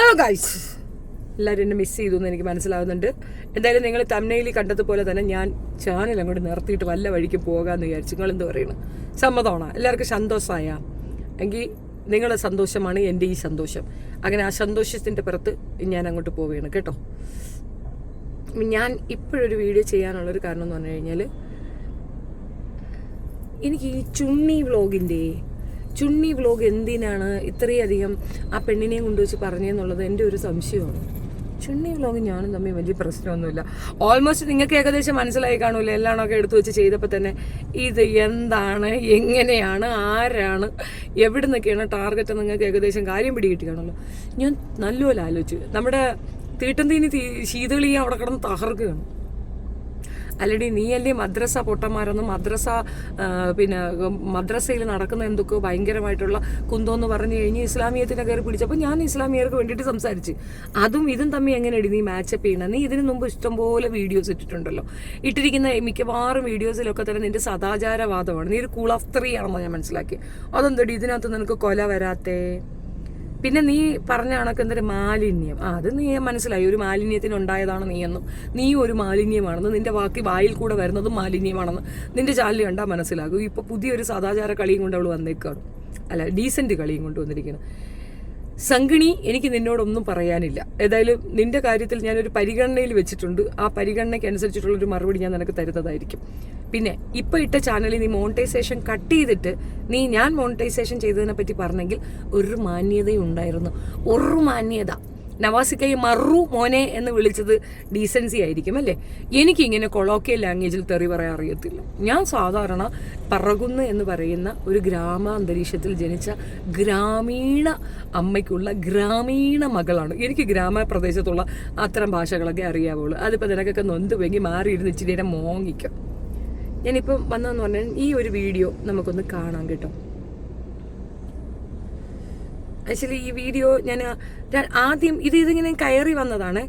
Hello guys, എല്ലാവരും എന്നെ miss ചെയ്തു എന്ന് എനിക്ക് മനസ്സിലാവുന്നുണ്ട്. എന്തായാലും നിങ്ങൾ തംബ്നെയിൽ കണ്ടതുപോലെ തന്നെ ഞാൻ ചാനൽ അങ്ങോട്ട് നിർത്തിയിട്ട് വല്ല വഴിക്ക് പോകാമെന്ന് വിചാരിച്ചു. നിങ്ങൾ എന്ത് പറയുന്നു? സമ്മതമാണോ? എല്ലാവർക്കും സന്തോഷമായ എങ്കിൽ നിങ്ങളുടെ സന്തോഷമാണ് എൻ്റെ ഈ സന്തോഷം. അങ്ങനെ ആ സന്തോഷത്തിൻ്റെ പുറത്ത് ഞാൻ അങ്ങോട്ട് പോവുകയാണ് കേട്ടോ. ഞാൻ ഇപ്പോഴൊരു വീഡിയോ ചെയ്യാനുള്ളൊരു കാരണം എന്ന് പറഞ്ഞു കഴിഞ്ഞാൽ, എനിക്ക് ഈ ചുണ്ണി വ്ലോഗ് എന്തിനാണ് ഇത്രയധികം ആ പെണ്ണിനെയും കൊണ്ടുവച്ച് പറഞ്ഞതെന്നുള്ളത് എൻ്റെ ഒരു സംശയമാണ്. ചുണ്ണി വ്ലോഗ് ഞാനും തമ്മിൽ വലിയ പ്രശ്നമൊന്നുമില്ല. ഓൾമോസ്റ്റ് നിങ്ങൾക്ക് ഏകദേശം മനസ്സിലായി കാണൂല. എല്ലാണൊക്കെ എടുത്തു വെച്ച് ചെയ്തപ്പോൾ തന്നെ ഇത് എന്താണ്, എങ്ങനെയാണ്, ആരാണ്, എവിടെ നിന്നൊക്കെയാണ് ടാർഗറ്റ് നിങ്ങൾക്ക് ഏകദേശം കാര്യം പിടികിട്ടി കാണുമല്ലോ. ഞാൻ നല്ലപോലെ ആലോചിച്ചു. നമ്മുടെ തീട്ടം തീനി ശീതളി അവിടെ കിടന്ന് തകർക്കുകയാണ്. അല്ലടി നീയല്ലേ മദ്രസ പൊട്ടന്മാരൊന്നും മദ്രസയിൽ നടക്കുന്ന എന്തൊക്കെയോ ഭയങ്കരമായിട്ടുള്ള കുന്തോന്ന് പറഞ്ഞു കഴിഞ്ഞ് ഇസ്ലാമിയത്തിനെ കയറി പിടിച്ചപ്പോൾ ഞാൻ ഇസ്ലാമിയർക്ക് വേണ്ടിയിട്ട് സംസാരിച്ച്. അതും ഇതും തമ്മിൽ എങ്ങനെയടി നീ മാച്ചപ്പ് ചെയ്യണം? നീ ഇതിനു മുമ്പ് ഇഷ്ടംപോലെ വീഡിയോസ് ഇട്ടിട്ടുണ്ടല്ലോ. ഇട്ടിരിക്കുന്ന മിക്കവാറും വീഡിയോസിലൊക്കെ തന്നെ നിന്റെ സദാചാരവാദമാണ്. നീ ഒരു കൂൾ ഓഫ് 3 ആണെന്നോ ഞാൻ മനസ്സിലാക്കി. അതെന്തടി ഇതിനകത്ത് നിനക്ക് കൊല വരാത്തേ? പിന്നെ നീ പറഞ്ഞ കണക്ക് എന്തൊരു മാലിന്യം, അത് നീ മനസ്സിലായി. ഒരു മാലിന്യത്തിനുണ്ടായതാണ് നീയെന്നും നീ ഒരു മാലിന്യമാണെന്ന്, നിന്റെ വായിൽ കൂടെ വരുന്നതും മാലിന്യമാണെന്ന് നിന്റെ ചാനൽ കണ്ടാൽ മനസ്സിലാകും. ഇപ്പോൾ പുതിയൊരു സദാചാര കളിയും കൊണ്ട് അവൾ വന്നേക്കാണ്, അല്ല ഡീസൻറ്റ് കളിയും കൊണ്ട് വന്നിരിക്കണം. സംഗിണി, എനിക്ക് നിന്നോടൊന്നും പറയാനില്ല. ഏതായാലും നിന്റെ കാര്യത്തിൽ ഞാനൊരു പരിഗണനയിൽ വെച്ചിട്ടുണ്ട്. ആ പരിഗണനയ്ക്ക് അനുസരിച്ചിട്ടുള്ളൊരു മറുപടി ഞാൻ നിനക്ക് തരുന്നതായിരിക്കും. പിന്നെ ഇപ്പം ഇട്ട ചാനലിൽ നീ മോണിറ്റൈസേഷൻ കട്ട് ചെയ്തിട്ട് ഞാൻ മോണിറ്റൈസേഷൻ ചെയ്തതിനെ പറ്റി പറഞ്ഞെങ്കിൽ ഒരു മാന്യതയും ഉണ്ടായിരുന്നു. ഒരു മാന്യത. നവാസിക്കയെ മറു മോനെ എന്ന് വിളിച്ചത് ഡീസൻസി ആയിരിക്കും അല്ലേ? എനിക്കിങ്ങനെ കൊളോക്കിയൽ ലാംഗ്വേജിൽ തെറി പറയാൻ അറിയത്തില്ല. ഞാൻ സാധാരണ പറകുന്ന് എന്ന് പറയുന്ന ഒരു ഗ്രാമാന്തരീക്ഷത്തിൽ ജനിച്ച ഗ്രാമീണ അമ്മയ്ക്കുള്ള ഗ്രാമീണ മകളാണ്. എനിക്ക് ഗ്രാമപ്രദേശത്തുള്ള അത്തരം ഭാഷകളൊക്കെ അറിയാവുള്ളൂ. അതിപ്പോൾ നിനക്കൊക്കെ നൊന്ത് വെങ്ങി മാറിയിരുന്ന് ഇച്ചിരി നേരം മോങ്ങിക്കും. ഞാനിപ്പം വന്നതെന്ന് പറഞ്ഞാൽ ഈ ഒരു വീഡിയോ നമുക്കൊന്ന് കാണാം കേട്ടോ. ആക്ച്വലി ഈ വീഡിയോ ഞാൻ ആദ്യം ഇതിങ്ങനെ കയറി വന്നതാണ്,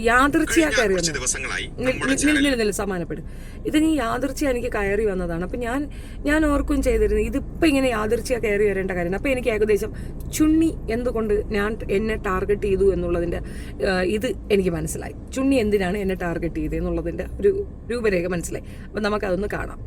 യാദൃച്ഛിയാ കയറി വന്നത്. സമാനപ്പെടും. ഇതിന് യാദൃച്ഛിയ എനിക്ക് കയറി വന്നതാണ്. അപ്പം ഞാൻ ഓർക്കും ചെയ്തിരുന്നത് ഇതിപ്പോൾ ഇങ്ങനെ യാദൃച്ഛിയ കയറി വരേണ്ട കാര്യമാണ്. അപ്പോൾ എനിക്ക് ഏകദേശം ചുണ്ണി എന്തുകൊണ്ട് എന്നെ ടാർഗറ്റ് ചെയ്തു എന്നുള്ളതിൻ്റെ ഇത് എനിക്ക് മനസ്സിലായി. ചുണ്ണി എന്തിനാണ് എന്നെ ടാർഗറ്റ് ചെയ്തത് എന്നുള്ളതിൻ്റെ ഒരു രൂപരേഖ മനസ്സിലായി. അപ്പം നമുക്കതൊന്ന് കാണാം.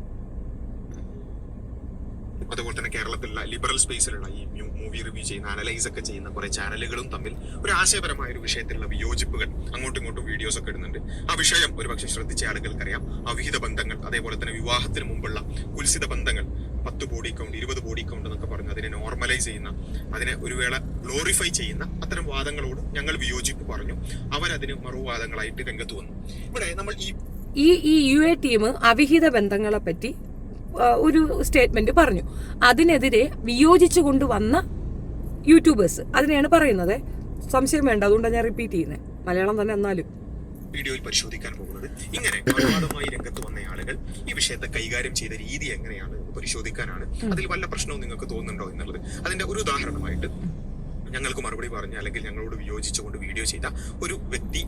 അതുപോലെ തന്നെ കേരളത്തിലുള്ള ലിബറൽ സ്പേസിലുള്ള ഈ മൂവി റിവ്യൂ ചെയ്യുന്ന, അനലൈസ് ഒക്കെ ചെയ്യുന്ന കുറെ ചാനലുകളും തമ്മിൽ ഒരു ആശയപരമായ ഒരു വിഷയത്തിലുള്ള വിയോജിപ്പുകൾ അങ്ങോട്ടും ഇങ്ങോട്ടും വീഡിയോസ് ഒക്കെ ഇടുന്നുണ്ട്. ആ വിഷയം ഒരുപക്ഷെ ശ്രദ്ധിച്ച ആളുകൾക്കറിയാം. അവിഹിത ബന്ധങ്ങൾ, അതേപോലെ തന്നെ വിവാഹത്തിന് മുമ്പുള്ള കുൽസിത ബന്ധങ്ങൾ, 10 ബോഡി കൗണ്ട് 20 ബോഡി കൗണ്ട് എന്നൊക്കെ പറഞ്ഞ് അതിനെ നോർമലൈസ് ചെയ്യുന്ന, അതിനെ ഒരു വേള ഗ്ലോറിഫൈ ചെയ്യുന്ന അത്തരം വാദങ്ങളോട് ഞങ്ങൾ വിയോജിപ്പ് പറഞ്ഞു. അവരതിന് മറുവാദങ്ങളായിട്ട് രംഗത്ത് വന്നു. ഇവിടെ നമ്മൾ ഈ UA ടീം അവിഹിത ബന്ധങ്ങളെ പറ്റി ഒരു സ്റ്റേറ്റ്മെന്റ് പറഞ്ഞു. അതിനെതിരെ വിയോജിച്ചു കൊണ്ടുവന്ന യൂട്യൂബേഴ്സ് അതിനെയാണ് പറയുന്നത്. സംശയം വേണ്ട, അതുകൊണ്ടാണ് ഞാൻ റിപ്പീറ്റ് ചെയ്യുന്നത്. മലയാളം തന്നെ എന്നാലും വീഡിയോയിൽ പരിശോധിക്കാൻ പോകുന്നത്. ഇങ്ങനെ മറുവാദമായി രംഗത്ത് വന്ന ആളുകൾ ഈ വിഷയത്തെ കൈകാര്യം ചെയ്ത രീതി എങ്ങനെയാണ് പരിശോധിക്കാനാണ്. അതിൽ വല്ല പ്രശ്നവും നിങ്ങൾക്ക് തോന്നുന്നുണ്ടോ എന്നുള്ളത്. അതിന്റെ ഒരു ഉദാഹരണമായിട്ട് ഞങ്ങൾക്ക് മറുപടി പറഞ്ഞ, അല്ലെങ്കിൽ ഞങ്ങളോട് വിയോജിച്ചുകൊണ്ട് വീഡിയോ ചെയ്ത ഒരു വ്യക്തി,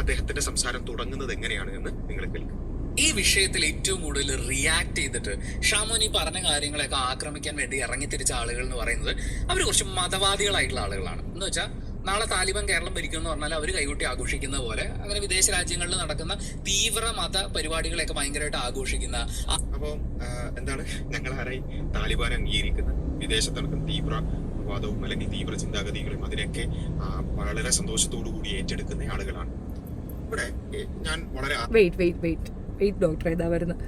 അദ്ദേഹത്തിന്റെ സംസാരം തുടങ്ങുന്നത് എങ്ങനെയാണ് എന്ന് നിങ്ങൾ കേൾക്കും. ഈ വിഷയത്തിൽ ഏറ്റവും കൂടുതൽ റിയാക്ട് ചെയ്തിട്ട് ഷാമോൻ ഈ പറഞ്ഞ കാര്യങ്ങളെയൊക്കെ ആക്രമിക്കാൻ വേണ്ടി ഇറങ്ങിത്തിരിച്ച ആളുകൾ എന്ന് പറയുന്നത് അവർ കുറച്ച് മതവാദികളായിട്ടുള്ള ആളുകളാണ്. എന്ന് വെച്ചാൽ നാളെ താലിബാൻ കേരളം ഭരിക്കുമെന്ന് പറഞ്ഞാൽ അവർ കൈകൊട്ടി ആഘോഷിക്കുന്ന പോലെ അങ്ങനെ വിദേശ രാജ്യങ്ങളിൽ നടക്കുന്ന തീവ്ര മത പരിപാടികളെയൊക്കെ ഭയങ്കരമായിട്ട് ആഘോഷിക്കുന്ന. അപ്പോൾ എന്താണ്, ഞങ്ങൾ ആരായി താലിബാൻ അംഗീകരിക്കുന്ന, വിദേശത്ത് നടക്കുന്ന തീവ്രവാദവും അല്ലെങ്കിൽ തീവ്ര ചിന്താഗതികളും അതിനൊക്കെ വളരെ സന്തോഷത്തോടു കൂടി ഏറ്റെടുക്കുന്ന ആളുകളാണ്. ഇവിടെ ഞാൻ വളരെ വെയിറ്റ് ഡോക്ടർ ഇതാ വരുന്നത്.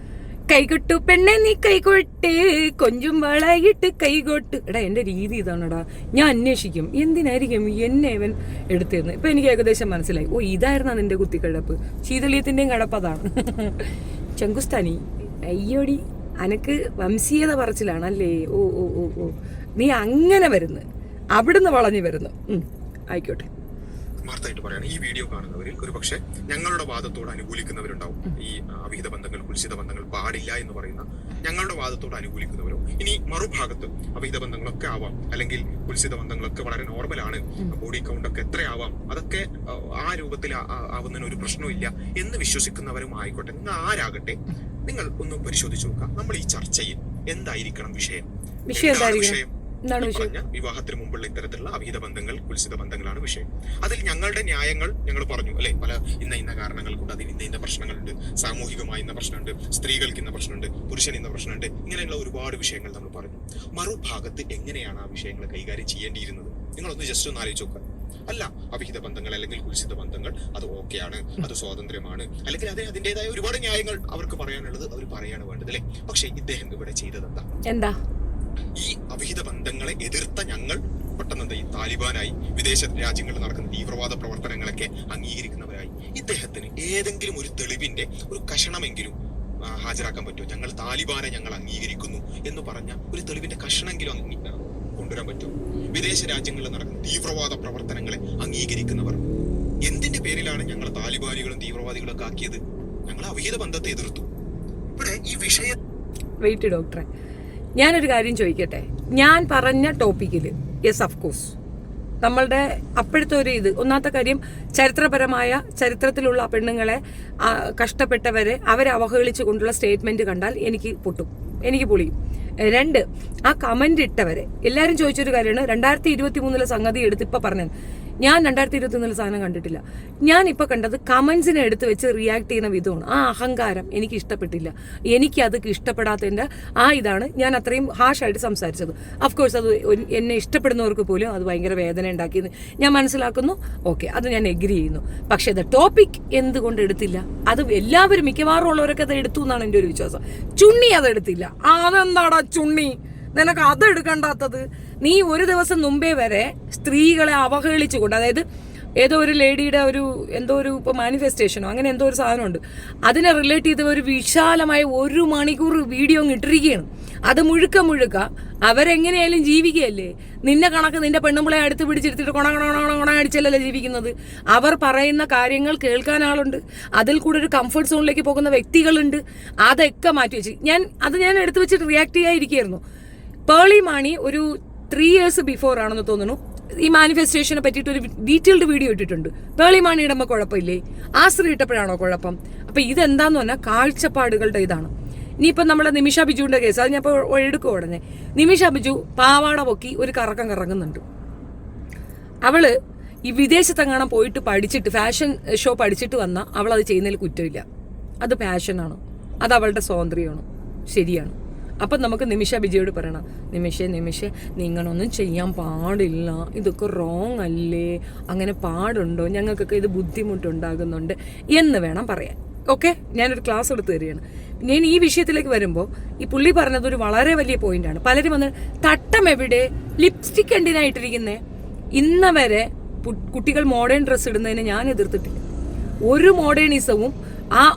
കൈകൊട്ടു പെണ്ണെ നീ കൈകൊട്ട്, കൊഞ്ചും വളയിട്ട് കൈകൊട്ട്. എടാ എൻ്റെ രീതി ഇതാണെടാ. ഞാൻ അന്വേഷിക്കും എന്തിനായിരിക്കും എന്നെ അവൻ എടുത്തിരുന്നത്. ഇപ്പം എനിക്ക് ഏകദേശം മനസ്സിലായി. ഓ, ഇതായിരുന്നു നിന്റെ കുത്തിക്കഴപ്പ്. ശീതളീയത്തിൻ്റെയും കഴപ്പ് അതാണ്. ചെങ്കുസ്ഥാനി, അയ്യോടി അനക്ക് വംശീയത പറച്ചിലാണല്ലേ. ഓ ഓ ഓ ഓ നീ അങ്ങനെ വരുന്നു, അവിടുന്ന് വളഞ്ഞു വരുന്നു. ആയിക്കോട്ടെ. വാർത്തയായിട്ട് പറയാണ്, ഈ വീഡിയോ കാണുന്നവരിൽ ഒരു പക്ഷെ ഞങ്ങളുടെ വാദത്തോട് അനുകൂലിക്കുന്നവരുണ്ടാവും. ഈ അവിഹിത ബന്ധങ്ങൾ, കുൽസിത ബന്ധങ്ങൾ പാടില്ല എന്ന് പറയുന്ന ഞങ്ങളുടെ വാദത്തോട് അനുകൂലിക്കുന്നവരോ, ഇനി മറുഭാഗത്ത് അവിഹിത ബന്ധങ്ങളൊക്കെ ആവാം, അല്ലെങ്കിൽ കുൽസിത ബന്ധങ്ങളൊക്കെ വളരെ നോർമലാണ്, ബോഡി കൗണ്ട് ഒക്കെ എത്രയാവാം, അതൊക്കെ ആ രൂപത്തിൽ ആവുന്നതിന് ഒരു പ്രശ്നമില്ല എന്ന് വിശ്വസിക്കുന്നവരും ആയിക്കോട്ടെ. നിങ്ങൾ ആരാകട്ടെ, നിങ്ങൾ ഒന്ന് പരിശോധിച്ച് നോക്കുക. നമ്മൾ ഈ ചർച്ചയിൽ എന്തായിരിക്കണം വിഷയം? എന്താണ് വിഷയം? പറഞ്ഞ വിവാഹത്തിന് മുമ്പുള്ള ഇത്തരത്തിലുള്ള അവിഹിത ബന്ധങ്ങൾ, കുൽസിത ബന്ധങ്ങളാണ് വിഷയം. അതിൽ ഞങ്ങളുടെ ന്യായങ്ങൾ ഞങ്ങൾ പറഞ്ഞു അല്ലെ, പല ഇന്ന കാരണങ്ങൾ കൊണ്ട് അതിൽ ഇന്ന പ്രശ്നങ്ങളുണ്ട്, സാമൂഹികമായി ഇന്ന പ്രശ്നമുണ്ട്, സ്ത്രീകൾക്ക് ഇന്ന പ്രശ്നമുണ്ട്, പുരുഷൻ ഇന്ന പ്രശ്നമുണ്ട്, ഇങ്ങനെയുള്ള ഒരുപാട് വിഷയങ്ങൾ നമ്മൾ പറഞ്ഞു. മറുഭാഗത്ത് എങ്ങനെയാണ് ആ വിഷയങ്ങൾ കൈകാര്യം ചെയ്യേണ്ടിയിരുന്നത് നിങ്ങളൊന്ന് ജസ്റ്റ് ഒന്ന് ആലോചിച്ച് നോക്കുക. അല്ല, അവിഹിത ബന്ധങ്ങൾ അല്ലെങ്കിൽ കുൽസിത ബന്ധങ്ങൾ അത് ഓക്കെയാണ്, അത് സ്വാതന്ത്ര്യമാണ്, അല്ലെങ്കിൽ അതിൻ്റെതായ ഒരുപാട് ന്യായങ്ങൾ അവർക്ക് പറയാനുള്ളത് അവർ പറയാണ് വേണ്ടത് അല്ലെ. പക്ഷെ ഇദ്ദേഹം ഇവിടെ ചെയ്തത് എന്താ? ഈ അവിഹിത ബന്ധങ്ങളെ എതിർത്ത ഞങ്ങൾ പെട്ടെന്ന് ഈ താലിബാനായി, വിദേശ രാജ്യങ്ങളിൽ നടക്കുന്ന തീവ്രവാദ പ്രവർത്തനങ്ങളൊക്കെ അംഗീകരിക്കുന്നവരായി. ഇദ്ദേഹത്തിന് ഏതെങ്കിലും ഒരു തെളിവിന്റെ ഒരു കഷണമെങ്കിലും ഹാജരാക്കാൻ പറ്റുമോ? ഞങ്ങൾ താലിബാനെ ഞങ്ങൾ അംഗീകരിക്കുന്നു എന്ന് പറഞ്ഞ ഒരു തെളിവിന്റെ കഷണമെങ്കിലും കൊണ്ടുവരാൻ പറ്റുമോ? വിദേശ രാജ്യങ്ങളിൽ നടക്കുന്ന തീവ്രവാദ പ്രവർത്തനങ്ങളെ അംഗീകരിക്കുന്നവർ എന്തിന്റെ പേരിലാണ് ഞങ്ങൾ താലിബാനികളും തീവ്രവാദികളും ഒക്കെ ആക്കിയത്? ഞങ്ങൾ അവിഹിത ബന്ധത്തെ എതിർത്തു. ഇവിടെ ഈ വിഷയം വെയിറ്റ് ഡോക്ടറെ, ഞാനൊരു കാര്യം ചോദിക്കട്ടെ. ഞാൻ പറഞ്ഞ ടോപ്പിക്കിൽ യെസ് ഓഫ് കോഴ്സ് നമ്മളുടെ അപ്പോഴത്തെ ഒരു ഒന്നാമത്തെ കാര്യം, ചരിത്രത്തിലുള്ള പെണ്ണുങ്ങളെ കഷ്ടപ്പെട്ടവരെ അവരെ അവഹേളിച്ചു കൊണ്ടുള്ള സ്റ്റേറ്റ്മെന്റ് കണ്ടാൽ എനിക്ക് പൊട്ടും, എനിക്ക് പൊളിയും. 2, ആ കമന്റ് ഇട്ടവരെ എല്ലാവരും ചോദിച്ചൊരു കാര്യമാണ്, 2023 സംഗതി എടുത്ത് ഇപ്പൊ പറഞ്ഞത്. ഞാൻ 2023 സാധനം കണ്ടിട്ടില്ല. ഞാൻ ഇപ്പൊ കണ്ടത് കമന്റ്സിനെ എടുത്ത് വെച്ച് റിയാക്ട് ചെയ്യുന്ന വിധമാണ്. ആ അഹങ്കാരം എനിക്ക് ഇഷ്ടപ്പെട്ടില്ല. എനിക്കത് ഇഷ്ടപ്പെടാത്തതിന്റെ ഇതാണ് ഞാൻ അത്രയും ഹാഷായിട്ട് സംസാരിച്ചത്. അഫ്കോഴ്സ് അത് എന്നെ ഇഷ്ടപ്പെടുന്നവർക്ക് പോലും അത് ഭയങ്കര വേദന ഉണ്ടാക്കിയെന്ന് ഞാൻ മനസ്സിലാക്കുന്നു. ഓക്കെ, അത് ഞാൻ എഗ്രി ചെയ്യുന്നു. പക്ഷെ അത് ടോപ്പിക് എന്തുകൊണ്ട് എടുത്തില്ല? അത് എല്ലാവരും മിക്കവാറും ഉള്ളവരൊക്കെ അത് എടുത്തു എന്നാണ് എൻ്റെ ഒരു വിശ്വാസം. ചുണ്ണി അതെടുത്തില്ല. അതെന്താടാ ചുണ്ണി, നിനക്ക് അതെടുക്കണ്ടാത്തത്? നീ ഒരു ദിവസം മുമ്പേ വരെ സ്ത്രീകളെ അവഹേളിച്ചുകൊണ്ട്, അതായത് ഏതോ ഒരു ലേഡിയുടെ എന്തോ ഒരു ഇപ്പോൾ മാനിഫെസ്റ്റേഷനോ അങ്ങനെ എന്തോ ഒരു സാധനമുണ്ട്, അതിനെ റിലേറ്റ് ചെയ്ത ഒരു വിശാലമായ 1 മണിക്കൂർ വീഡിയോ ഇട്ടിരിക്കുകയാണ്. അത് മുഴുക്ക അവരെങ്ങനെയായാലും ജീവിക്കുകയല്ലേ. നിന്റെ കണക്ക് നിന്റെ പെണ്ണുമ്പളെ അടുത്ത് പിടിച്ചെടുത്തിട്ട് കൊണ അടിച്ചല്ലല്ലോ ജീവിക്കുന്നത്. അവർ പറയുന്ന കാര്യങ്ങൾ കേൾക്കാൻ ആളുണ്ട്, അതിൽ കൂടെ ഒരു കംഫർട്ട് സോണിലേക്ക് പോകുന്ന വ്യക്തികളുണ്ട്. അതൊക്കെ മാറ്റി വെച്ച് ഞാൻ എടുത്തു വെച്ചിട്ട് റിയാക്ട് ചെയ്യാതിരിക്കുകയായിരുന്നു. പേളി മാണി ഒരു 3 years ബിഫോർ ആണെന്ന് തോന്നുന്നു ഈ മാനിഫെസ്റ്റേഷനെ പറ്റിയിട്ട് ഒരു ഡീറ്റെയിൽഡ് വീഡിയോ ഇട്ടിട്ടുണ്ട്. പേളി മാണിയുടെ അമ്മ കുഴപ്പമില്ലേ? ആ സ്ത്രീ ഇട്ടപ്പോഴാണോ കുഴപ്പം? അപ്പൊ ഇതെന്താന്ന് പറഞ്ഞാൽ കാഴ്ചപ്പാടുകളുടെ ഇതാണ്. ഇനിയിപ്പം നമ്മളെ നിമിഷ ബിജുവിന്റെ കേസ് അത് ഞാൻ ഇപ്പോൾ എടുക്കും ഉടനെ. നിമിഷ ബിജു പാവാട പൊക്കി ഒരു കറങ്ങുന്നുണ്ട്. അവള് ഈ വിദേശത്തെങ്ങാണം പോയിട്ട് പഠിച്ചിട്ട് ഫാഷൻ ഷോ പഠിച്ചിട്ട് വന്ന അവളത് ചെയ്യുന്നതിൽ കുറ്റമില്ല. അത് പാഷനാണ്, അത് അവളുടെ സ്വാതന്ത്ര്യമാണ്, ശരിയാണ്. അപ്പം നമുക്ക് നിമിഷ ബിജയോട് പറയണം, നിമിഷേ നിങ്ങളൊന്നും ചെയ്യാൻ പാടില്ല, ഇതൊക്കെ റോങ് അല്ലേ, അങ്ങനെ പാടുണ്ടോ, ഞങ്ങൾക്കൊക്കെ ഇത് ബുദ്ധിമുട്ടുണ്ടാകുന്നുണ്ട് എന്ന് വേണം പറയാൻ. ഓക്കെ, ഞാനൊരു ക്ലാസ് എടുത്ത് തരികയാണ്. ഞാൻ ഈ വിഷയത്തിലേക്ക് വരുമ്പോൾ ഈ പുള്ളി പറഞ്ഞത് ഒരു വളരെ വലിയ പോയിന്റാണ്. പലരും വന്ന് തട്ടം എവിടെ, ലിപ്സ്റ്റിക് എന്തിനായിട്ടിരിക്കുന്നേ? ഇന്ന് വരെ കുട്ടികൾ മോഡേൺ ഡ്രസ്സ് ഇടുന്നതിനെ ഞാൻ എതിർത്തിട്ടില്ല. ഒരു മോഡേണിസവും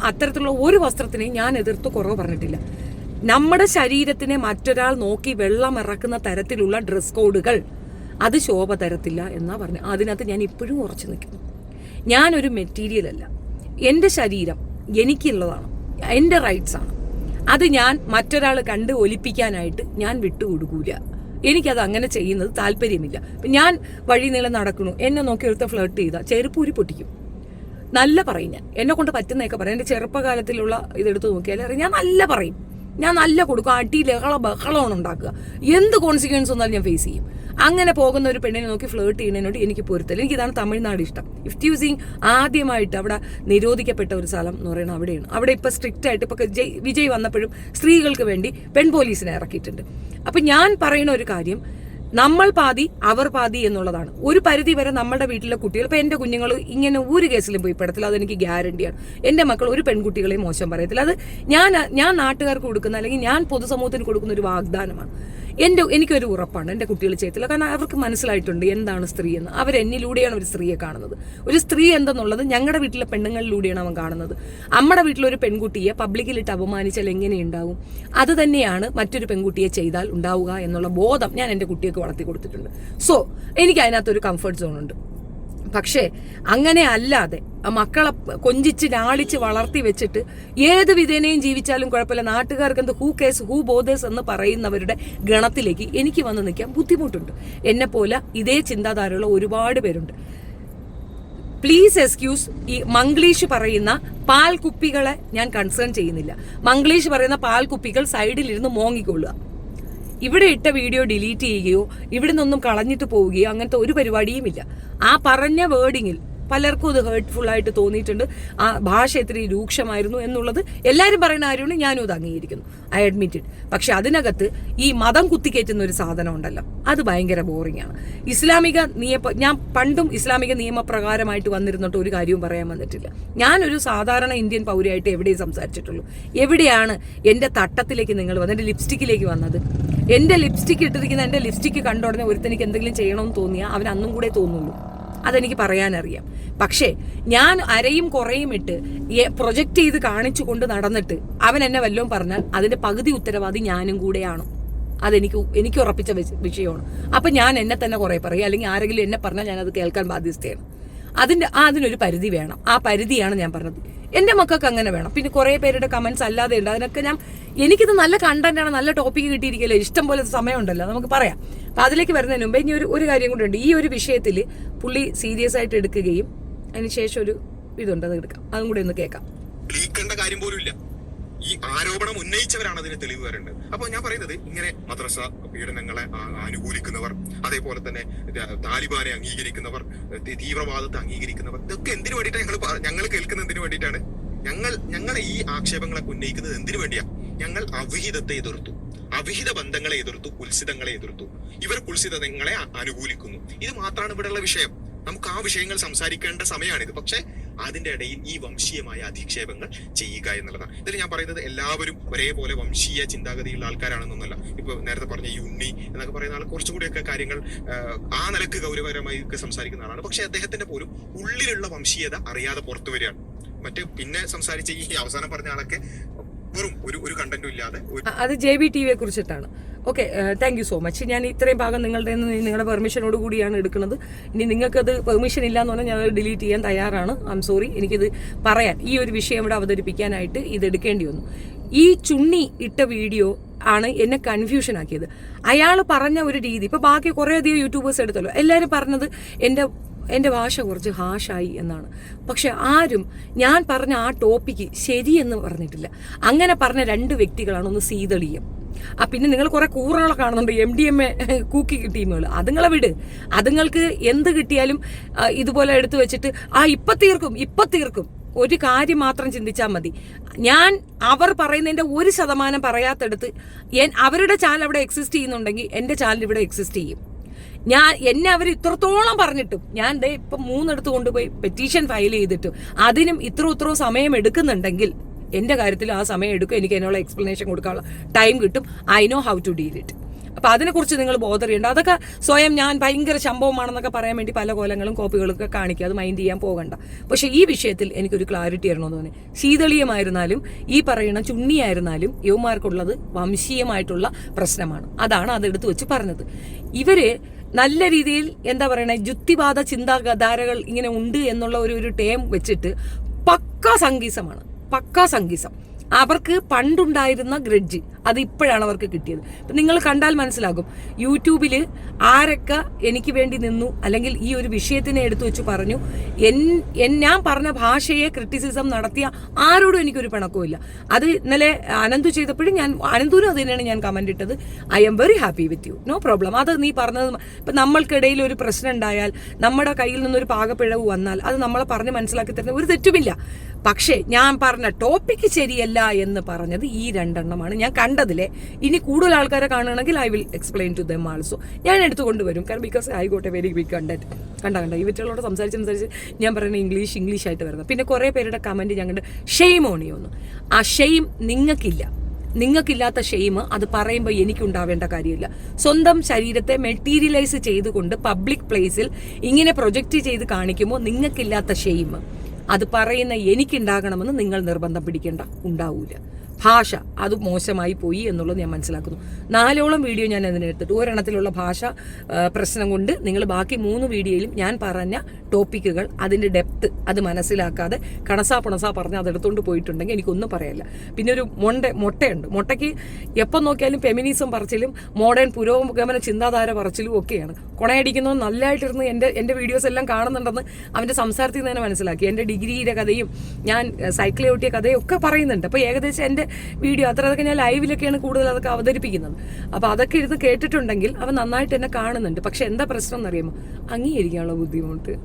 അത്തരത്തിലുള്ള ഒരു വസ്ത്രത്തിനെയും ഞാൻ എതിർത്ത് കുറവ് പറഞ്ഞിട്ടില്ല. നമ്മുടെ ശരീരത്തിനെ മറ്റൊരാൾ നോക്കി വെള്ളം ഇറക്കുന്ന തരത്തിലുള്ള ഡ്രസ് കോഡുകൾ അത് ശോഭ തരത്തില്ല എന്നാ പറഞ്ഞു. അതിനകത്ത് ഞാൻ ഇപ്പോഴും ഉറച്ചു നിൽക്കുന്നു. ഞാനൊരു മെറ്റീരിയൽ അല്ല, എൻ്റെ ശരീരം എനിക്കുള്ളതാണ്, എൻ്റെ റൈറ്റ്സ് ആണ്. അത് ഞാൻ മറ്റൊരാൾ കണ്ട് ഒലിപ്പിക്കാനായിട്ട് ഞാൻ വിട്ടുകൊടുക്കൂല. എനിക്കത് അങ്ങനെ ചെയ്യുന്നത് താല്പര്യമില്ല. ഞാൻ വഴി നീളം നടക്കണു, എന്നെ നോക്കി ഒരുത്ത ഫ്ലേർട്ട് ചെയ്താൽ ചെരുപ്പൂരി പൊട്ടിക്കും. നല്ല പറയും, ഞാൻ എന്നെ കൊണ്ട് പറ്റുന്നതൊക്കെ പറയും. എൻ്റെ ചെറുപ്പകാലത്തിലുള്ള ഇതെടുത്ത് നോക്കിയാൽ അറിയാം, ഞാൻ നല്ല പറയും, ഞാൻ നല്ല കൊടുക്കും, അടി ബഹളമാണ് ഉണ്ടാക്കുക. എന്ത് കോൺസിക്വൻസ് വന്നാലും ഞാൻ ഫേസ് ചെയ്യും. അങ്ങനെ പോകുന്ന ഒരു പെണ്ണിനെ നോക്കി ഫ്ലേർട്ട് ചെയ്യുന്നതിനോട് എനിക്ക് പൊരുത്തല്ല. എനിക്കിതാണ് തമിഴ്നാട് ഇഷ്ടം. ഇഫ്റ്റ്യൂസിങ് ആദ്യമായിട്ട് അവിടെ നിരോധിക്കപ്പെട്ട ഒരു സ്ഥലം എന്ന് പറയുന്നത് അവിടെയാണ്. അവിടെ ഇപ്പം സ്ട്രിക്റ്റ് ആയിട്ട് ഇപ്പം വിജയ് വന്നപ്പോഴും സ്ത്രീകൾക്ക് വേണ്ടി പെൺ പോലീസിനെ ഇറക്കിയിട്ടുണ്ട്. അപ്പം ഞാൻ പറയുന്ന ഒരു കാര്യം, നമ്മൾ പാതി അവർ പാതി എന്നുള്ളതാണ്. ഒരു പരിധി വരെ നമ്മുടെ വീട്ടിലെ കുട്ടികൾ, ഇപ്പം എൻ്റെ കുഞ്ഞുങ്ങൾ ഇങ്ങനെ ഒരു കേസിലും പോയി പെടത്തില്ല, അതെനിക്ക് ഗ്യാരണ്ടിയാണ്. എൻ്റെ മക്കൾ ഒരു പെൺകുട്ടികളെയും മോശം പറയത്തില്ല. അത് ഞാൻ നാട്ടുകാർക്ക് കൊടുക്കുന്ന, അല്ലെങ്കിൽ ഞാൻ പൊതുസമൂഹത്തിന് കൊടുക്കുന്ന ഒരു വാഗ്ദാനമാണ്. എനിക്കൊരു ഉറപ്പാണ് എൻ്റെ കുട്ടികൾ ചെയ്യത്തില്ല. കാരണം അവർക്ക് മനസ്സിലായിട്ടുണ്ട് എന്താണ് സ്ത്രീ എന്ന്. അവരെന്നിലൂടെയാണ് ഒരു സ്ത്രീയെ കാണുന്നത്. ഒരു സ്ത്രീ എന്തെന്നുള്ളത് ഞങ്ങളുടെ വീട്ടിലെ പെണ്ണുങ്ങളിലൂടെയാണ് അവൻ കാണുന്നത്. നമ്മുടെ വീട്ടിലൊരു പെൺകുട്ടിയെ പബ്ലിക്കിലിട്ട് അപമാനിച്ചാൽ എങ്ങനെയുണ്ടാവും? അത് തന്നെയാണ് മറ്റൊരു പെൺകുട്ടിയെ ചെയ്താൽ ഉണ്ടാവുക എന്നുള്ള ബോധം ഞാൻ എൻ്റെ കുട്ടിയൊക്കെ വളർത്തി കൊടുത്തിട്ടുണ്ട്. സോ എനിക്ക് അതിനകത്തൊരു കംഫർട്ട് സോൺ ഉണ്ട്. പക്ഷേ അങ്ങനെ അല്ലാതെ മക്കളെ കൊഞ്ചിച്ച് ലാളിച്ച് വളർത്തി വെച്ചിട്ട് ഏത് വിധേനയും ജീവിച്ചാലും കുഴപ്പമില്ല, നാട്ടുകാർക്ക് എന്ത് ഹൂ കേസ് ഹൂ ബോധേഴ്സ് എന്ന് പറയുന്നവരുടെ ഗണത്തിലേക്ക് എനിക്ക് വന്ന് നിൽക്കാൻ ബുദ്ധിമുട്ടുണ്ട്. എന്നെപ്പോലെ ഇതേ ചിന്താധാരയുള്ള ഒരുപാട് പേരുണ്ട്. പ്ലീസ് എക്സ്ക്യൂസ് ഈ മംഗ്ലീഷ് പറയുന്ന പാൽക്കുപ്പികളെ ഞാൻ കൺസേൺ ചെയ്യുന്നില്ല. മംഗ്ലീഷ് പറയുന്ന പാൽക്കുപ്പികൾ സൈഡിലിരുന്ന് മോങ്ങിക്കൊള്ളുക. ഇവിടെ ഇട്ട വീഡിയോ ഡിലീറ്റ് ചെയ്യുകയോ ഇവിടെ നിന്നൊന്നും കളഞ്ഞിട്ട് പോവുകയോ അങ്ങനത്തെ ഒരു പരിപാടിയുമില്ല. ആ പറഞ്ഞ വേർഡിങ്ങിൽ പലർക്കും അത് ഹേർട്ട്ഫുൾ ആയിട്ട് തോന്നിയിട്ടുണ്ട്. ആ ഭാഷ എത്ര രൂക്ഷമായിരുന്നു എന്നുള്ളത് എല്ലാവരും പറയുന്ന കാര്യമാണ്, ഞാനും അത് അംഗീകരിക്കുന്നു, ഐ അഡ്മിറ്റഡ്. പക്ഷെ അതിനകത്ത് ഈ മതം കുത്തിക്കയറ്റുന്ന ഒരു സാധനം ഉണ്ടല്ലോ, അത് ഭയങ്കര ബോറിംഗ് ആണ്. ഞാൻ പണ്ടും ഇസ്ലാമിക നിയമപ്രകാരമായിട്ട് വന്നിരുന്നിട്ട് ഒരു കാര്യവും പറയാൻ വന്നിട്ടില്ല. ഞാനൊരു സാധാരണ ഇന്ത്യൻ പൗരയായിട്ട് എവിടെയും സംസാരിച്ചിട്ടുള്ളൂ. എവിടെയാണ് എൻ്റെ തട്ടത്തിലേക്ക് നിങ്ങൾ വന്നത്, എൻ്റെ ലിപ്സ്റ്റിക്കിലേക്ക് വന്നത്? എൻ്റെ ലിപ്സ്റ്റിക്ക് ഇട്ടിരിക്കുന്ന എൻ്റെ ലിപ്സ്റ്റിക്ക് കണ്ട ഉടനെ ഒരുത്തനിക്ക് എന്തെങ്കിലും ചെയ്യണമെന്ന് തോന്നിയാൽ അവൻ അന്നും കൂടെ തോന്നുള്ളൂ. അതെനിക്ക് പറയാനറിയാം. പക്ഷേ ഞാൻ അരയും കുറയും ഇട്ട് പ്രൊജക്റ്റ് ചെയ്ത് കാണിച്ചു കൊണ്ട് നടന്നിട്ട് അവൻ എന്നെ വല്ലതും പറഞ്ഞാൽ അതിന്റെ പകുതി ഉത്തരവാദി ഞാനും കൂടെയാണ്. എനിക്ക് ഉറപ്പിച്ച വിഷയമാണ്. അപ്പൊ ഞാൻ എന്നെ തന്നെ കുറെ പറയും, അല്ലെങ്കിൽ ആരെങ്കിലും എന്നെ പറഞ്ഞാൽ ഞാൻ അത് കേൾക്കാൻ ബാധ്യസ്ഥയാണ്. അതിനൊരു പരിധി വേണം. ആ പരിധിയാണ് ഞാൻ പറഞ്ഞത്. എന്റെ മക്കൾക്ക് അങ്ങനെ വേണം. പിന്നെ കുറെ പേരുടെ കമന്റ്സ് അല്ലാതെ ഉണ്ട്. അതിനൊക്കെ എനിക്കിത് നല്ല കണ്ടന്റ് ആണ്, നല്ല ടോപ്പിക്ക് കിട്ടിയിരിക്കല്ലോ, ഇഷ്ടം പോലെ സമയമുണ്ടല്ലോ, നമുക്ക് പറയാം. അപ്പൊ അതിലേക്ക് വരുന്നതിന് മുമ്പേ ഇനി ഒരു കാര്യം കൂടെ ഉണ്ട്. ഈ ഒരു വിഷയത്തിൽ പുള്ളി സീരിയസ് ആയിട്ട് എടുക്കുകയും അതിനുശേഷം ഒരു ഇതുണ്ട്, അത് എടുക്കാം, അതും കൂടെ ഒന്ന് കേൾക്കാം. കാര്യം പോലും ഇല്ല. ഈ ആരോപണം ഉന്നയിച്ചവരാണ് അതിന് തെളിവ് വരേണ്ടത്. അപ്പൊ ഞാൻ പറയുന്നത്, ഇങ്ങനെ മദ്രസ പീഡനങ്ങളെ അനുകൂലിക്കുന്നവർ, അതേപോലെ തന്നെ താലിബാനെ അംഗീകരിക്കുന്നവർ, തീവ്രവാദത്തെ അംഗീകരിക്കുന്നവർ, ഇതൊക്കെ എന്തിനു വേണ്ടിയിട്ടാണ് ഞങ്ങൾ കേൾക്കുന്നത്? എന്തിനു വേണ്ടിയിട്ടാണ് ഞങ്ങൾ ഈ ആക്ഷേപങ്ങളൊക്കെ ഉന്നയിക്കുന്നത്? എന്തിനു വേണ്ടിയാ? ഞങ്ങൾ അവിഹിതത്തെ എതിർത്തു, അവിഹിത ബന്ധങ്ങളെ എതിർത്തു, കുൽസിതങ്ങളെ എതിർത്തു. ഇവർ കുൽസിതങ്ങളെ അനുകൂലിക്കുന്നു. ഇത് മാത്രമാണ് ഇവിടെയുള്ള വിഷയം. നമുക്ക് ആ വിഷയങ്ങൾ സംസാരിക്കേണ്ട സമയമാണിത്. പക്ഷെ അതിന്റെ ഇടയിൽ ഈ വംശീയമായ അധിക്ഷേപങ്ങൾ ചെയ്യുക എന്നുള്ളതാണ്. ഇതിൽ ഞാൻ പറയുന്നത് എല്ലാവരും ഒരേപോലെ വംശീയ ചിന്താഗതിയുള്ള ആൾക്കാരാണെന്നൊന്നല്ല. ഇപ്പൊ നേരത്തെ പറഞ്ഞ ഈ ഉണ്ണി എന്നൊക്കെ പറയുന്ന ആൾ കുറച്ചുകൂടിയൊക്കെ കാര്യങ്ങൾ ആ നിലക്ക് ഗൗരവകരമായി സംസാരിക്കുന്ന ആളാണ്. പക്ഷെ അദ്ദേഹത്തിന്റെ പോലും ഉള്ളിലുള്ള വംശീയത അറിയാതെ പുറത്തു വരികയാണ്. പിന്നെ സംസാരിച്ച ഈ അവസാനം പറഞ്ഞ ആളൊക്കെ വെറും ഒരു കണ്ടന്റും ഇല്ലാതെ. അത് JBTV കുറിച്ചിട്ടാണ്. Okay, thank you so much. ഞാൻ ഇത്രയും ഭാഗം നിങ്ങളുടെ പെർമിഷനോട് കൂടിയാണ് എടുക്കുന്നത്. ഇനി നിങ്ങൾക്കത് പെർമിഷൻ ഇല്ലാന്ന് പറഞ്ഞാൽ ഞാൻ ഡിലീറ്റ് ചെയ്യാൻ തയ്യാറാണ്. I am sorry. എനിക്കിത് പറയാൻ, ഈ ഒരു വിഷയം ഇവിടെ അവതരിപ്പിക്കാനായിട്ട് ഇത് എടുക്കേണ്ടി വന്നു. ഈ ചുണ്ണി ഇട്ട വീഡിയോ ആണ് എന്നെ കൺഫ്യൂഷൻ ആക്കിയത്. അയാൾ പറഞ്ഞ ഒരു രീതി, ഇപ്പൊ ബാക്കി കുറേ അധികം യൂട്യൂബേഴ്സ് എടുത്തല്ലോ, എല്ലാവരും പറഞ്ഞത് എൻ്റെ ഭാഷ കുറച്ച് ഹാഷായി എന്നാണ്. പക്ഷെ ആരും ഞാൻ പറഞ്ഞ ആ ടോപ്പിക്ക് ശരിയെന്ന് പറഞ്ഞിട്ടില്ല. അങ്ങനെ പറഞ്ഞ 2 വ്യക്തികളാണ്. ഒന്ന് സീതളിയം, പിന്നെ നിങ്ങൾ കുറെ കൂറുകളെ കാണുന്നുണ്ട്, MDMA കൂക്കി ടീമുകൾ. അതുങ്ങളെ വിട്. അതുങ്ങൾക്ക് എന്ത് കിട്ടിയാലും ഇതുപോലെ എടുത്തു വെച്ചിട്ട് ഇപ്പൊ തീർക്കും. ഒരു കാര്യം മാത്രം ചിന്തിച്ചാൽ മതി. ഞാൻ അവർ പറയുന്നതിന്റെ 1% പറയാത്തടുത്ത് അവരുടെ ചാനൽ അവിടെ എക്സിസ്റ്റ് ചെയ്യുന്നുണ്ടെങ്കിൽ എൻ്റെ ചാനൽ ഇവിടെ എക്സിസ്റ്റ് ചെയ്യും. എന്നെ അവർ ഇത്രത്തോളം പറഞ്ഞിട്ടും ഞാൻ ഇപ്പം 3 കൊണ്ടുപോയി പെറ്റീഷൻ ഫയൽ ചെയ്തിട്ടും അതിനും ഇത്രയും സമയം എടുക്കുന്നുണ്ടെങ്കിൽ എൻ്റെ കാര്യത്തിൽ ആ സമയം എടുക്കും. എനിക്ക് അതിനുള്ള എക്സ്പ്ലനേഷൻ കൊടുക്കാനുള്ള ടൈം കിട്ടും. I know how to deal it. അപ്പൊ അതിനെക്കുറിച്ച് നിങ്ങൾ ബോധർ ചെയ്യേണ്ട. അതൊക്കെ സ്വയം ഞാൻ ഭയങ്കര ശമ്പവമാണെന്നൊക്കെ പറയാൻ വേണ്ടി പല കോലങ്ങളും കോപ്പികളൊക്കെ കാണിക്കുക. അത് മൈൻഡ് ചെയ്യാൻ പോകണ്ട. പക്ഷെ ഈ വിഷയത്തിൽ എനിക്കൊരു ക്ലാരിറ്റി തരണമെന്ന് തോന്നി. ശീതളീയമായിരുന്നാലും ഈ പറയുന്ന ചുണ്ണിയായിരുന്നാലും യുവമാർക്കുള്ളത് വംശീയമായിട്ടുള്ള പ്രശ്നമാണ്. അതാണ് അതെടുത്ത് വെച്ച് പറഞ്ഞത്. ഇവര് നല്ല രീതിയിൽ എന്താ പറയണേ, യുക്തിവാദ ചിന്താധാരകൾ ഇങ്ങനെ ഉണ്ട് എന്നുള്ള ഒരു ടേം വെച്ചിട്ട് പക്കാ സംഗീസം. അവർക്ക് പണ്ടുണ്ടായിരുന്ന ഗ്രഡ്ജ് അത് ഇപ്പോഴാണ് അവർക്ക് കിട്ടിയത്. ഇപ്പം നിങ്ങൾ കണ്ടാൽ മനസ്സിലാകും, യൂട്യൂബിൽ ആരൊക്കെ എനിക്ക് വേണ്ടി നിന്നു, അല്ലെങ്കിൽ ഈ ഒരു വിഷയത്തിനെ എടുത്തു വെച്ച് പറഞ്ഞു. ഞാൻ പറഞ്ഞ ഭാഷയെ ക്രിറ്റിസിസം നടത്തിയ ആരോടും എനിക്കൊരു പിണക്കമില്ല. അത് ഇന്നലെ അനന്തു ചെയ്തപ്പോഴും അനന്തുവിനും അത് തന്നെയാണ് ഞാൻ കമന്റ് ഇട്ടത്. I am very happy with you, no problem. അത് നീ പറഞ്ഞത്, ഇപ്പം നമ്മൾക്കിടയിൽ ഒരു പ്രശ്നം ഉണ്ടായാൽ, നമ്മുടെ കയ്യിൽ നിന്നൊരു പാകപ്പിഴവ് വന്നാൽ അത് നമ്മളെ പറഞ്ഞ് മനസ്സിലാക്കി തരുന്ന ഒരു തെറ്റുമില്ല. പക്ഷേ ഞാൻ പറഞ്ഞ ടോപ്പിക്ക് ശരിയല്ല എന്ന് പറഞ്ഞത് ഈ 2 എണ്ണമാണ് ഞാൻ കണ്ടതിലെ. ഇനി കൂടുതൽ ആൾക്കാരെ കാണുകയാണെങ്കിൽ I will explain to them also. ഞാൻ എടുത്തുകൊണ്ടുവരും. കാരണം because I got a very big content. കണ്ട ഇവറ്റകളോട് സംസാരിച്ച് ഞാൻ പറയുന്നത് ഇംഗ്ലീഷ് ആയിട്ട് വരുന്നത്. പിന്നെ കുറേ പേരുടെ കമന്റ് ഞങ്ങളുടെ ഷെയിം ഓണിയൊന്നു. ആ ഷെയിം നിങ്ങൾക്കില്ലാത്ത ഷെയിം അത് പറയുമ്പോൾ എനിക്കുണ്ടാവേണ്ട കാര്യമില്ല. സ്വന്തം ശരീരത്തെ മെറ്റീരിയലൈസ് ചെയ്തുകൊണ്ട് പബ്ലിക് പ്ലേസിൽ ഇങ്ങനെ പ്രൊജക്റ്റ് ചെയ്ത് കാണിക്കുമ്പോൾ നിങ്ങൾക്കില്ലാത്ത ഷെയിം അത് പറയുന്ന എനിക്കുണ്ടാകണമെന്ന് നിങ്ങൾ നിർബന്ധം പിടിക്കേണ്ട, ഉണ്ടാവൂല. ഭാഷ അത് മോശമായി പോയി എന്നുള്ളത് ഞാൻ മനസ്സിലാക്കുന്നു. 4ഓളം വീഡിയോ ഞാൻ അതിനെടുത്തിട്ട് ഒരെണ്ണത്തിലുള്ള ഭാഷ പ്രശ്നം കൊണ്ട് നിങ്ങൾ ബാക്കി 3 വീഡിയോയിലും ഞാൻ പറഞ്ഞ ടോപ്പിക്കുകൾ അതിൻ്റെ ഡെപ്ത് അത് മനസ്സിലാക്കാതെ കണസാ പറഞ്ഞ് അതെടുത്തോണ്ട് പോയിട്ടുണ്ടെങ്കിൽ എനിക്കൊന്നും പറയല്ല. പിന്നെ ഒരു മുട്ടയുണ്ട്. മുട്ടയ്ക്ക് എപ്പം നോക്കിയാലും ഫെമിനിസം പറച്ചിലും മോഡേൺ പുരോഗമന ചിന്താധാര പറച്ചിലും ഒക്കെയാണ്. കൊണയടിക്കുന്നവൻ നല്ലതായിട്ടിരുന്ന് എൻ്റെ വീഡിയോസ് എല്ലാം കാണുന്നുണ്ടെന്ന് അവൻ്റെ സംസാരത്തിൽ നിന്ന് തന്നെ മനസ്സിലാക്കി. എൻ്റെ ഡിഗ്രിയുടെ കഥയും ഞാൻ സൈക്കിൾ ഓട്ടിയ കഥയും ഒക്കെ പറയുന്നുണ്ട്. അപ്പോൾ ഏകദേശം എൻ്റെ വീഡിയോ അതൊക്കെ ഞാൻ ലൈവിലൊക്കെയാണ് കൂടുതൽ അതൊക്കെ അവതരിപ്പിക്കുന്നത്. അപ്പോൾ അതൊക്കെ ഇരുന്ന് കേട്ടിട്ടുണ്ടെങ്കിൽ അവൻ നന്നായിട്ട് എന്നെ കാണുന്നുണ്ട്. പക്ഷെ എന്താ പ്രശ്നം എന്നറിയുമോ? അംഗീകരിക്കാനുള്ള ബുദ്ധിമുട്ട്.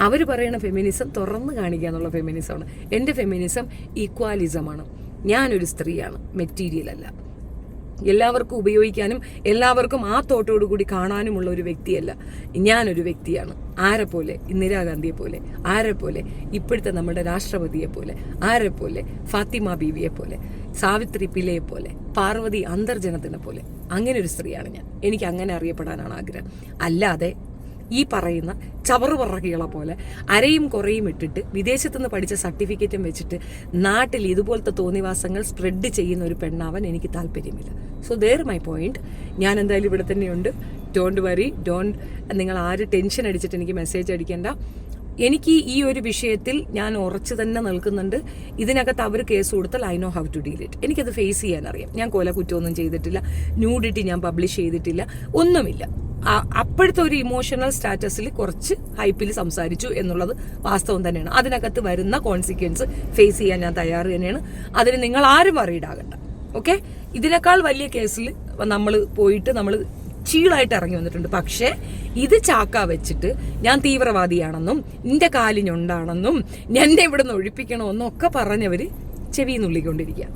അവർ പറയുന്ന ഫെമിനിസം തുറന്ന് കാണിക്കുക എന്നുള്ള ഫെമിനിസമാണ്. എൻ്റെ ഫെമിനിസം ഈക്വാലിസമാണ്. ഞാനൊരു സ്ത്രീയാണ്, മെറ്റീരിയൽ അല്ല. എല്ലാവർക്കും ഉപയോഗിക്കാനും എല്ലാവർക്കും ആ തോട്ടോടു കൂടി കാണാനുമുള്ള ഒരു വ്യക്തിയല്ല. ഞാനൊരു വ്യക്തിയാണ്. ആരെ പോലെ? ഇന്ദിരാഗാന്ധിയെ പോലെ, ആരെ പോലെ? ഇപ്പോഴത്തെ നമ്മുടെ രാഷ്ട്രപതിയെ പോലെ, ആരെ പോലെ? ഫാത്തിമ ബീവിയെ പോലെ, സാവിത്രി പിലയെ പോലെ, പാർവതി അന്തർജനത്തിനെ പോലെ. അങ്ങനെ ഒരു സ്ത്രീയാണ് ഞാൻ. എനിക്ക് അങ്ങനെ അറിയപ്പെടാനാണ് ആഗ്രഹം. അല്ലാതെ ഈ പറയുന്ന ചവറുപറകികളെ പോലെ അരയും കുറയും ഇട്ടിട്ട് വിദേശത്തുനിന്ന് പഠിച്ച സർട്ടിഫിക്കറ്റും വെച്ചിട്ട് നാട്ടിൽ ഇതുപോലത്തെ തോന്നിവാസങ്ങൾ സ്പ്രെഡ് ചെയ്യുന്ന ഒരു പെണ്ണാവാൻ എനിക്ക് താല്പര്യമില്ല. So there my point. ഞാൻ എന്തായാലും ഇവിടെ തന്നെയുണ്ട്. ഡോണ്ട് വറി, നിങ്ങൾ ആര് ടെൻഷൻ അടിച്ചിട്ട് എനിക്ക് മെസ്സേജ് അടിക്കേണ്ട. എനിക്ക് ഈ ഒരു വിഷയത്തിൽ ഞാൻ ഉറച്ചു തന്നെ നിൽക്കുന്നുണ്ട്. ഇതിനകത്ത് അവർ കേസ് കൊടുത്താൽ I know how to deal it. എനിക്കത് ഫേസ് ചെയ്യാൻ അറിയാം. ഞാൻ കൊല കുറ്റമൊന്നും ചെയ്തിട്ടില്ല, ന്യൂഡിറ്റി ഞാൻ പബ്ലിഷ് ചെയ്തിട്ടില്ല, ഒന്നുമില്ല. അപ്പോഴത്തെ ഒരു ഇമോഷണൽ സ്റ്റാറ്റസിൽ കുറച്ച് ഹൈപ്പിൽ സംസാരിച്ചു എന്നുള്ളത് വാസ്തവം തന്നെയാണ്. അതിനകത്ത് വരുന്ന കോൺസിക്വൻസ് ഫേസ് ചെയ്യാൻ ഞാൻ തയ്യാറ് തന്നെയാണ്. അതിന് നിങ്ങൾ ആരും വറീഡാകണ്ട. ഓക്കെ, ഇതിനേക്കാൾ വലിയ കേസിൽ നമ്മൾ ചീളായിട്ട് ഇറങ്ങി വന്നിട്ടുണ്ട്. പക്ഷേ ഇത് ചാക്ക വെച്ചിട്ട് ഞാൻ തീവ്രവാദിയാണെന്നും എൻ്റെ കാലിഞ്ഞുണ്ടാണെന്നും എന്നെ ഇവിടെ നിന്ന് ഒഴിപ്പിക്കണമെന്നും ഒക്കെ പറഞ്ഞവർ ചെവി നുള്ളിക്കൊണ്ടിരിക്കുക.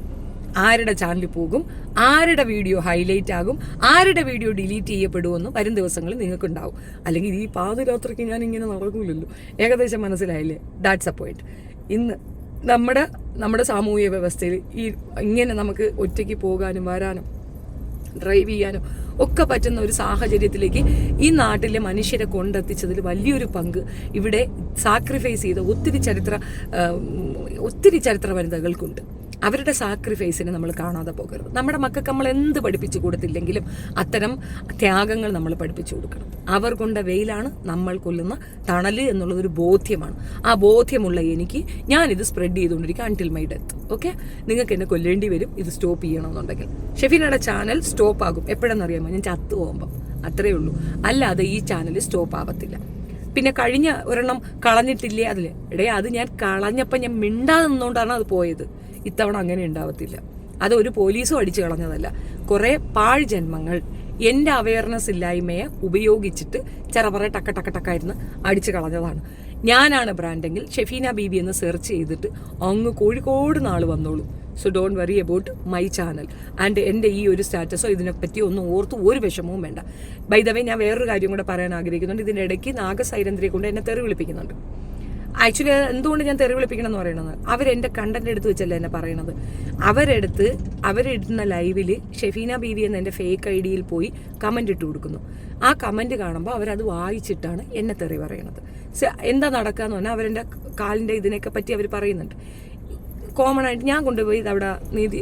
ആരുടെ ചാനൽ പോകും, ആരുടെ വീഡിയോ ഹൈലൈറ്റ് ആകും, ആരുടെ വീഡിയോ ഡിലീറ്റ് ചെയ്യപ്പെടുമെന്നും വരും ദിവസങ്ങളിൽ നിങ്ങൾക്കുണ്ടാവും. അല്ലെങ്കിൽ ഈ പാതിരാത്രിക്ക് ഞാൻ ഇങ്ങനെ നടക്കില്ലല്ലോ. ഏകദേശം മനസ്സിലായില്ലേ? That's A point. ഇന്ന് നമ്മുടെ സാമൂഹ്യ വ്യവസ്ഥയിൽ ഇങ്ങനെ നമുക്ക് ഒറ്റയ്ക്ക് പോകാനും വരാനും ഡ്രൈവ് ചെയ്യാനും ഒക്കെ പറ്റുന്ന ഒരു സാഹചര്യത്തിലേക്ക് ഈ നാട്ടിലെ മനുഷ്യരെ കൊണ്ടെത്തിച്ചതിൽ വലിയൊരു പങ്ക് ഇവിടെ സാക്രിഫൈസ് ചെയ്ത ഒത്തിരി ചരിത്ര വനിതകൾക്കുണ്ട്. അവരുടെ സാക്രിഫൈസിനെ നമ്മൾ കാണാതെ പോകരുത്. നമ്മുടെ മക്കൾക്ക് നമ്മൾ എന്ത് പഠിപ്പിച്ചു കൊടുത്തില്ലെങ്കിലും അത്തരം ത്യാഗങ്ങൾ നമ്മൾ പഠിപ്പിച്ചു കൊടുക്കണം. അവർ കൊണ്ട വെയിലാണ് നമ്മൾ കൊല്ലുന്ന തണല് എന്നുള്ളതൊരു ബോധ്യമാണ്. ആ ബോധ്യമുള്ള എനിക്ക് ഞാനിത് സ്പ്രെഡ് ചെയ്തുകൊണ്ടിരിക്കും അൺടിൽ മൈ ഡെത്ത്. ഓക്കെ, നിങ്ങൾക്ക് എന്നെ കൊല്ലേണ്ടി വരും ഇത് സ്റ്റോപ്പ് ചെയ്യണമെന്നുണ്ടെങ്കിൽ. ഷെഫീനയുടെ ചാനൽ സ്റ്റോപ്പ് ആകും എപ്പോഴെന്നറിയാമോ? ഞാൻ ചത്തു പോകുമ്പം. അത്രേ ഉള്ളൂ. അല്ലാതെ ഈ ചാനൽ സ്റ്റോപ്പ് ആവത്തില്ല. പിന്നെ കഴിഞ്ഞ ഒരെണ്ണം കളഞ്ഞിട്ടില്ലേ അതിൽ അത് ഞാൻ കളഞ്ഞപ്പോൾ ഞാൻ മിണ്ടാതെ നിന്നുകൊണ്ടാണ് അത് പോയത്. ഇത്തവണ അങ്ങനെ ഉണ്ടാവത്തില്ല. അത് ഒരു പോലീസും അടിച്ചു കളഞ്ഞതല്ല. കുറേ പാഴ് ജന്മങ്ങൾ എൻ്റെ അവയർനെസ് ഇല്ലായ്മയെ ഉപയോഗിച്ചിട്ട് ചെറപറ ടക്കായിരുന്നു അടിച്ചു കളഞ്ഞതാണ്. ഞാനാണ് ബ്രാൻഡെങ്കിൽ ഷെഫീന ബീബി എന്ന് സെർച്ച് ചെയ്തിട്ട് അങ്ങ് കോഴിക്കോട് നാൾ വന്നോളൂ. So don't worry about my channel and എൻ്റെ ഈ ഒരു സ്റ്റാറ്റസോ ഇതിനെപ്പറ്റി ഒന്നും ഓർത്ത് ഒരു വിഷമവും വേണ്ട. ബൈ ദ വേ, ഞാൻ വേറൊരു കാര്യം കൂടെ പറയാൻ ആഗ്രഹിക്കുന്നുണ്ട്. ഇതിൻ്റെ ഇടയ്ക്ക് നാഗസൈരന്ധ്രയെ കൊണ്ട് എന്നെ തെറി വിളിപ്പിക്കുന്നുണ്ട്. ആക്ച്വലി എന്തുകൊണ്ട് ഞാൻ തെറി വിളിപ്പിക്കണം എന്ന് പറയണത്, അവരെൻ്റെ കണ്ടന്റ് എടുത്ത് വെച്ചല്ല എന്നെ പറയണത്. അവരിടുന്ന ലൈവിൽ ഷെഫീന ബീവി എന്ന എൻ്റെ ഫേക്ക് ഐ ഡിയിൽ പോയി കമന്റ് ഇട്ട് കൊടുക്കുന്നു. ആ കമന്റ് കാണുമ്പോൾ അവരത് വായിച്ചിട്ടാണ് എന്നെ തെറി പറയണത്. എന്താ നടക്കാന്ന് പറഞ്ഞാൽ അവരെൻ്റെ കാലിൻ്റെ ഇതിനെയൊക്കെ പറ്റി അവർ പറയുന്നുണ്ട്. കോമൺ ആയിട്ട് ഞാൻ കൊണ്ടുപോയി അവിടെ നീതി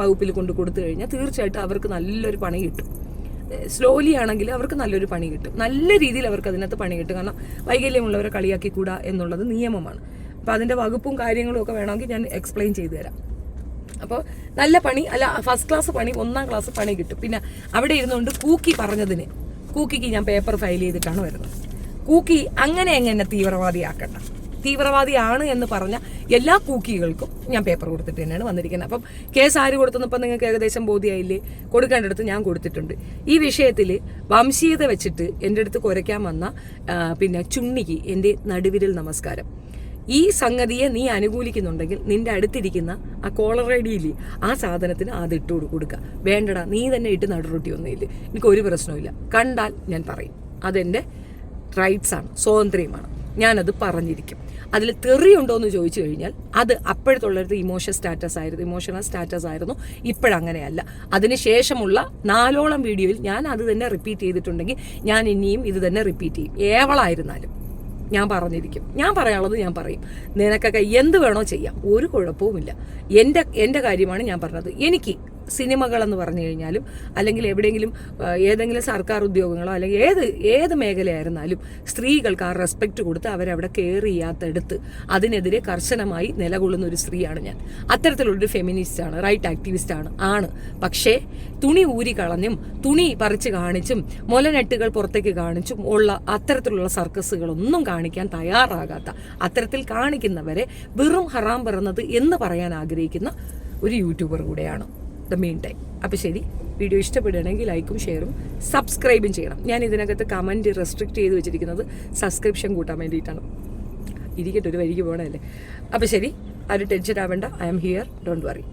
വകുപ്പിൽ കൊടുത്തു കഴിഞ്ഞാൽ തീർച്ചയായിട്ടും അവർക്ക് നല്ലൊരു പണി കിട്ടും. സ്ലോലി ആണെങ്കിൽ അവർക്ക് നല്ലൊരു പണി കിട്ടും. നല്ല രീതിയിൽ അവർക്ക് അതിനകത്ത് പണി കിട്ടും. കാരണം വൈകല്യമുള്ളവരെ കളിയാക്കിക്കൂടാ എന്നുള്ളത് നിയമമാണ്. അപ്പോൾ അതിൻ്റെ വകുപ്പും കാര്യങ്ങളും ഒക്കെ വേണമെങ്കിൽ ഞാൻ എക്സ്പ്ലെയിൻ ചെയ്തു തരാം. അപ്പോൾ നല്ല പണി അല്ല, ഫസ്റ്റ് ക്ലാസ് പണി, 1ാം ക്ലാസ് പണി കിട്ടും. പിന്നെ അവിടെ ഇരുന്നുകൊണ്ട് കൂക്കിക്ക് ഞാൻ പേപ്പർ ഫയൽ ചെയ്തിട്ടാണ് വരുന്നത്. കൂക്കി അങ്ങനെ തീവ്രവാദിയാക്കണ്ട. തീവ്രവാദിയാണ് എന്ന് പറഞ്ഞ എല്ലാ കൂക്കികൾക്കും ഞാൻ പേപ്പർ കൊടുത്തിട്ട് തന്നെയാണ് വന്നിരിക്കുന്നത്. അപ്പം കേസ് ആര് കൊടുത്തെന്നപ്പം നിങ്ങൾക്ക് ഏകദേശം ബോധ്യമായില്ലേ? കൊടുക്കേണ്ടടുത്ത് ഞാൻ കൊടുത്തിട്ടുണ്ട്. ഈ വിഷയത്തിൽ വംശീയത വെച്ചിട്ട് എൻ്റെ അടുത്ത് കുരയ്ക്കാൻ വന്ന പിന്നെ ചുണ്ണിക്ക് എൻ്റെ നടുവിരൽ നമസ്കാരം. ഈ സംഗതിയെ നീ അനുകൂലിക്കുന്നുണ്ടെങ്കിൽ നിന്റെ അടുത്തിരിക്കുന്ന ആ കോളർ ഐഡിയില്ലേ ആ സാധനത്തിന് അത് ഇട്ട് കൊടുക്കുക. വേണ്ടടാ, നീ തന്നെ ഇട്ട് നടുറൊട്ടി ഒന്നുമില്ല, എനിക്കൊരു പ്രശ്നമില്ല. കണ്ടാൽ ഞാൻ പറയും. അതെൻ്റെ റൈറ്റ്സാണ്, സ്വാതന്ത്ര്യമാണ്. ഞാനത് പറഞ്ഞിരിക്കും. അതിൽ തെറിയുണ്ടോ എന്ന് ചോദിച്ചു കഴിഞ്ഞാൽ അത് അപ്പോഴത്തുള്ളൊരു ഇമോഷണൽ സ്റ്റാറ്റസ് ആയിരുന്നു. ഇപ്പോഴങ്ങനെയല്ല. അതിനുശേഷമുള്ള 4ഓളം വീഡിയോയിൽ ഞാൻ അത് തന്നെ റിപ്പീറ്റ് ചെയ്തിട്ടുണ്ടെങ്കിൽ ഞാൻ ഇനിയും ഇത് തന്നെ റിപ്പീറ്റ് ചെയ്യും. ഏവളായിരുന്നാലും ഞാൻ പറഞ്ഞിരിക്കും. ഞാൻ പറയാനുള്ളത് ഞാൻ പറയും. നിനക്കൊക്കെ എന്ത് വേണോ ചെയ്യാം, ഒരു കുഴപ്പവുമില്ല. എൻ്റെ കാര്യമാണ് ഞാൻ പറഞ്ഞത്. എനിക്ക് സിനിമകളെന്ന് പറഞ്ഞു കഴിഞ്ഞാലും അല്ലെങ്കിൽ എവിടെയെങ്കിലും ഏതെങ്കിലും സർക്കാർ ഉദ്യോഗങ്ങളോ അല്ലെങ്കിൽ ഏത് മേഖലയായിരുന്നാലും സ്ത്രീകൾക്ക് ആ റെസ്പെക്റ്റ് കൊടുത്ത് അവരവിടെ കെയർ ചെയ്യാത്തടുത്ത് അതിനെതിരെ കർശനമായി നിലകൊള്ളുന്ന ഒരു സ്ത്രീയാണ് ഞാൻ. അത്തരത്തിലുള്ളൊരു ഫെമിനിസ്റ്റാണ്, റൈറ്റ് ആക്ടിവിസ്റ്റാണ്. പക്ഷേ തുണി ഊരി കളഞ്ഞും തുണി പറിച്ച് കാണിച്ചും മുലനെട്ടുകൾ പുറത്തേക്ക് കാണിച്ചും ഉള്ള അത്തരത്തിലുള്ള സർക്കസുകളൊന്നും കാണിക്കാൻ തയ്യാറാകാത്ത, അത്തരത്തിൽ കാണിക്കുന്നവരെ വെറും ഹറാം പിറന്നത് എന്ന് പറയാൻ ആഗ്രഹിക്കുന്ന ഒരു യൂട്യൂബർ കൂടെയാണ് ദ മെയിൻ ടൈം. അപ്പോൾ ശരി, വീഡിയോ ഇഷ്ടപ്പെടുകയാണെങ്കിൽ ലൈക്കും ഷെയറും സബ്സ്ക്രൈബും ചെയ്യണം. ഞാൻ ഇതിനകത്ത് കമൻറ്റ് റെസ്ട്രിക്റ്റ് ചെയ്ത് വെച്ചിരിക്കുന്നത് സബ്സ്ക്രിപ്ഷൻ കൂട്ടാൻ വേണ്ടിയിട്ടാണ്. ഇരിക്കട്ടെ, ഒരു വഴിക്ക് പോകണമല്ലേ. അപ്പോൾ ശരി, ആരും ടെൻഷൻ ആവേണ്ട. I am here, don't worry.